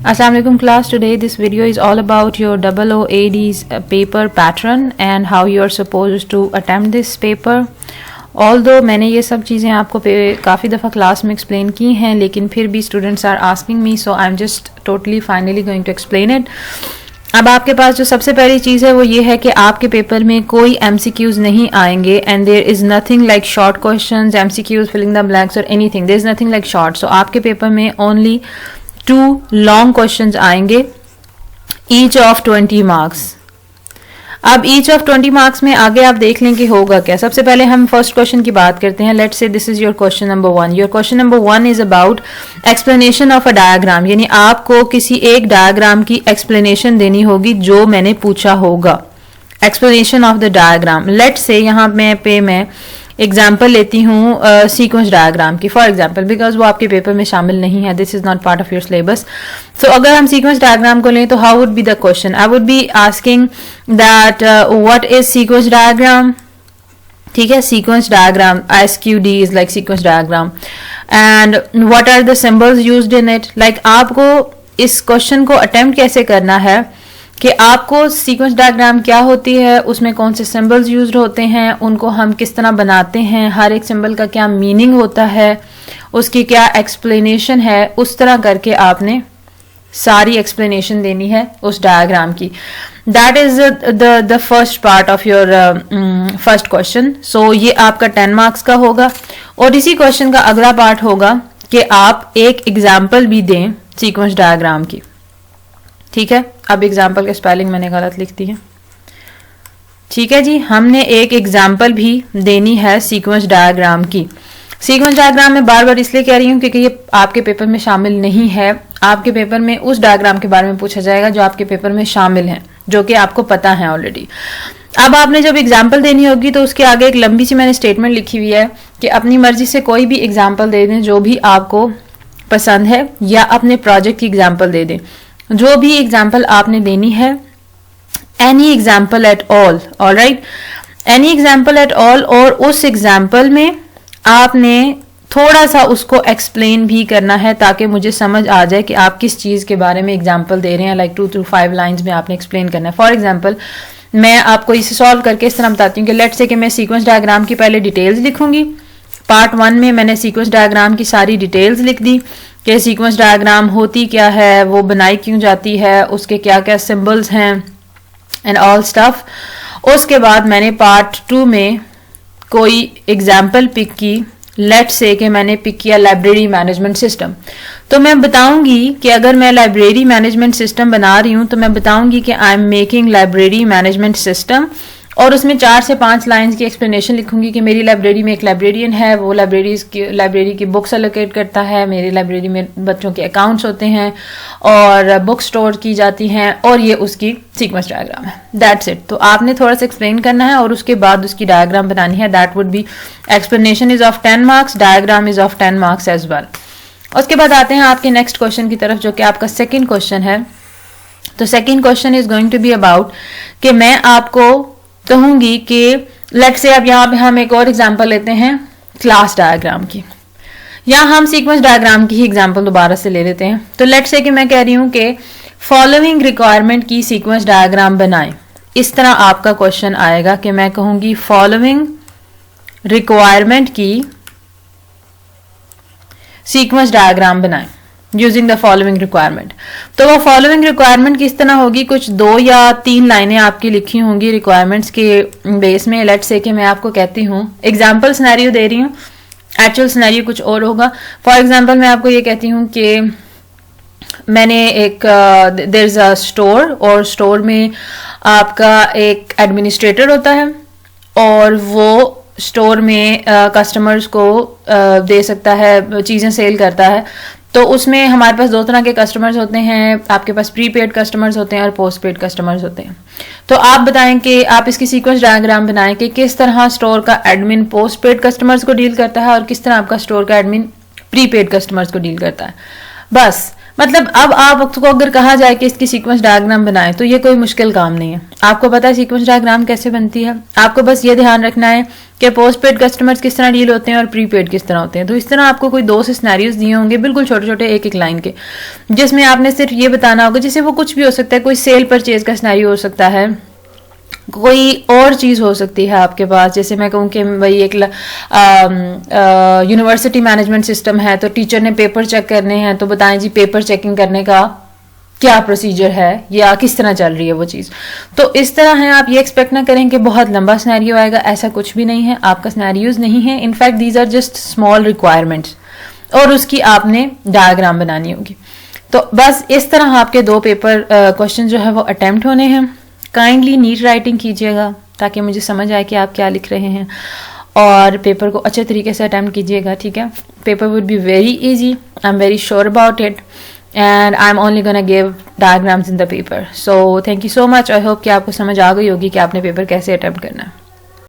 Assalamualaikum class. Today this video is all about your OOAD's paper pattern and how you are supposed to attempt this paper. Although मैंने ये सब चीज़ें आपको काफ़ी दफ़ा class में एक्सप्लेन की हैं, लेकिन फिर भी students are asking me, so I am just totally finally going to explain it. अब आपके पास जो सबसे पहली चीज़ है वो ये है कि आपके पेपर में कोई MCQs नहीं आएंगे and there is nothing like short questions, MCQs, filling the blanks और anything. There is nothing like short. So आपके पेपर में ओनली 2 लॉन्ग क्वेश्चंस आएंगे, ईच ऑफ 20 मार्क्स. अब ईच ऑफ 20 मार्क्स में आगे आप देख लें कि होगा क्या. सबसे पहले हम फर्स्ट क्वेश्चन की बात करते हैं. Let's say this is your question number 1. Your question number 1 is about explanation of a diagram, यानी आपको किसी एक डायग्राम की एक्सप्लेनेशन देनी होगी जो मैंने पूछा होगा. Explanation of the diagram. Let's say यहाँ मैं एग्जाम्पल लेती हूँ सीक्वेंस डायग्राम की, फॉर एग्जाम्पल, बिकॉज वो आपके पेपर में शामिल नहीं है. This is not part of your syllabus. So अगर हम सीक्वेंस डायग्राम को लें तो how would be the question? I would be asking that what is sequence diagram. ठीक है, sequence diagram, SQD is like sequence diagram, and what are the symbols used in it. Like आपको इस question को attempt कैसे करना है कि आपको सीक्वेंस डायग्राम क्या होती है, उसमें कौन से सिंबल्स यूज्ड होते हैं, उनको हम किस तरह बनाते हैं, हर एक सिंबल का क्या मीनिंग होता है, उसकी क्या एक्सप्लेनेशन है, उस तरह करके आपने सारी एक्सप्लेनेशन देनी है उस डायग्राम की. That is the first part of your first question. So ये आपका 10 मार्क्स का होगा. और इसी क्वेश्चन का अगला पार्ट होगा कि आप एक एग्जाम्पल भी दें सीक्वेंस डायग्राम की. ठीक है, अब एग्जाम्पल का स्पेलिंग मैंने गलत लिख दी है. ठीक है जी, हमने एक एग्जाम्पल भी देनी है सीक्वेंस डायग्राम की. सीक्वेंस डायग्राम में बार बार इसलिए कह रही हूँ क्योंकि ये आपके पेपर में शामिल नहीं है. आपके पेपर में उस डायग्राम के बारे में पूछा जाएगा जो आपके पेपर में शामिल है, जो कि आपको पता है ऑलरेडी. अब आपने जब एग्जाम्पल देनी होगी तो उसके आगे एक लंबी सी मैंने स्टेटमेंट लिखी हुई है कि अपनी मर्जी से कोई भी एग्जाम्पल दे दें जो भी आपको पसंद है, या अपने प्रोजेक्ट की एग्जाम्पल दे दें. जो भी एग्जाम्पल आपने देनी है, any example at all, alright, any example at all. और उस एग्जाम्पल में आपने थोड़ा सा उसको एक्सप्लेन भी करना है ताकि मुझे समझ आ जाए कि आप किस चीज़ के बारे में एग्जाम्पल दे रहे हैं. लाइक 2 to 5 लाइन्स में आपने एक्सप्लेन करना है. फॉर एग्जाम्पल, मैं आपको इसे सॉल्व करके इस तरह बताती हूँ कि लेट्स से कि मैं सीक्वेंस डायग्राम की पहले डिटेल्स लिखूंगी. पार्ट 1 में मैंने सीक्वेंस डायग्राम की सारी डिटेल्स लिख दी कि सीक्वेंस डायग्राम होती क्या है, वो बनाई क्यों जाती है, उसके क्या क्या सिंबल्स हैं एंड ऑल स्टफ. उसके बाद मैंने पार्ट 2 में कोई एग्जाम्पल पिक की. लेट्स से कि मैंने पिक किया लाइब्रेरी मैनेजमेंट सिस्टम. तो मैं बताऊंगी कि अगर मैं लाइब्रेरी मैनेजमेंट सिस्टम बना रही हूं तो मैं बताऊंगी कि I am making library management system, और उसमें 4 से 5 लाइंस की एक्सप्लेनेशन लिखूंगी कि मेरी लाइब्रेरी में एक लाइब्रेरियन है, वो लाइब्रेरी की बुक्स एलोकेट करता है, मेरी लाइब्रेरी में बच्चों के अकाउंट्स होते हैं और बुक स्टोर की जाती हैं, और ये उसकी सीक्वेंस डायग्राम है. That's it. तो आपने थोड़ा सा एक्सप्लेन करना है और उसके बाद उसकी डायग्राम बनानी है. That would be explanation is of 10 marks, diagram is of 10 marks as well. उसके बाद आते हैं आपके नेक्स्ट क्वेश्चन की तरफ, जो कि आपका सेकेंड क्वेश्चन है. तो second question is going to be about कि मैं आपको कहूंगी कि लेट्स से अब यहाँ पे हम एक और एग्जांपल लेते हैं क्लास डायग्राम की, या हम सीक्वेंस डायग्राम की ही एग्जांपल दोबारा से ले लेते हैं. तो लेट्स से कि मैं कह रही हूँ कि फॉलोइंग रिक्वायरमेंट की सीक्वेंस डायग्राम बनाएं. इस तरह आपका क्वेश्चन आएगा कि मैं कहूंगी फॉलोइंग रिक्वायरमेंट की सीक्वेंस डायग्राम बनाएं यूजिंग द फॉलोइंग रिक्वायरमेंट. तो वो फॉलोइंग रिक्वायरमेंट किस तरह होगी? कुछ 2 या 3 लाइनें आपकी लिखी होंगी रिक्वायरमेंट्स के बेस में. लेट्स से कि मैं आपको कहती हूँ, एग्जाम्पल सिनेरियो दे रही हूँ, एक्चुअल सिनेरियो कुछ और होगा. फॉर एग्जाम्पल, मैं आपको ये कहती हूँ कि मैंने एक देयर इज अ स्टोर, और स्टोर में आपका एक एडमिनिस्ट्रेटर होता है और वो स्टोर में कस्टमर्स को दे सकता है, चीज़ें सेल करता है. तो उसमें हमारे पास 2 तरह के कस्टमर्स होते हैं. आपके पास प्रीपेड कस्टमर्स होते हैं और पोस्ट पेड कस्टमर्स होते हैं. तो आप बताएं कि आप इसकी सीक्वेंस डायग्राम बनाएं कि किस तरह स्टोर का एडमिन पोस्ट पेड कस्टमर्स को डील करता है और किस तरह आपका स्टोर का एडमिन प्रीपेड कस्टमर्स को डील करता है. बस मतलब अब आपको अगर कहा जाए कि इसकी सीक्वेंस डायग्राम बनाएं तो ये कोई मुश्किल काम नहीं है। आपको पता है सीक्वेंस डायग्राम कैसे बनती है। आपको बस ये ध्यान रखना है कि पोस्ट पेड कस्टमर्स किस तरह डील होते हैं और प्रीपेड किस तरह होते हैं। तो इस तरह आपको कोई 2 से सिनेरियोज दिए होंगे बिल्कुल छोटे छोटे एक एक लाइन के, जिसमें आपने सिर्फ ये बताना होगा, जैसे वो कुछ भी हो सकता है, कोई सेल परचेज का सिनेरियो हो सकता है, कोई और चीज हो सकती है आपके पास। जैसे मैं कहूँ कि भाई एक यूनिवर्सिटी मैनेजमेंट सिस्टम है, तो टीचर ने पेपर चेक करने हैं, तो बताएं जी पेपर चेकिंग करने का क्या प्रोसीजर है या किस तरह चल रही है वो चीज। तो इस तरह है, आप ये एक्सपेक्ट ना करें कि बहुत लंबा सिनेरियो आएगा, ऐसा कुछ भी नहीं है। आपका सिनेरियोज नहीं है, in fact these are just small requirements, और उसकी आपने डायग्राम बनानी होगी। तो बस इस तरह आपके 2 पेपर क्वेश्चन जो है वो अटेम्प्ट होने हैं। काइंडली नीट राइटिंग कीजिएगा ताकि मुझे समझ आए कि आप क्या लिख रहे हैं, और पेपर को अच्छे तरीके से अटेम्प्ट कीजिएगा, ठीक है। Paper would be very easy, I am very sure about it, and I am only gonna give diagrams in the paper. So thank you so much. I hope कि आपको समझ आ गई होगी कि आपने पेपर कैसे अटेम्प्ट करना है।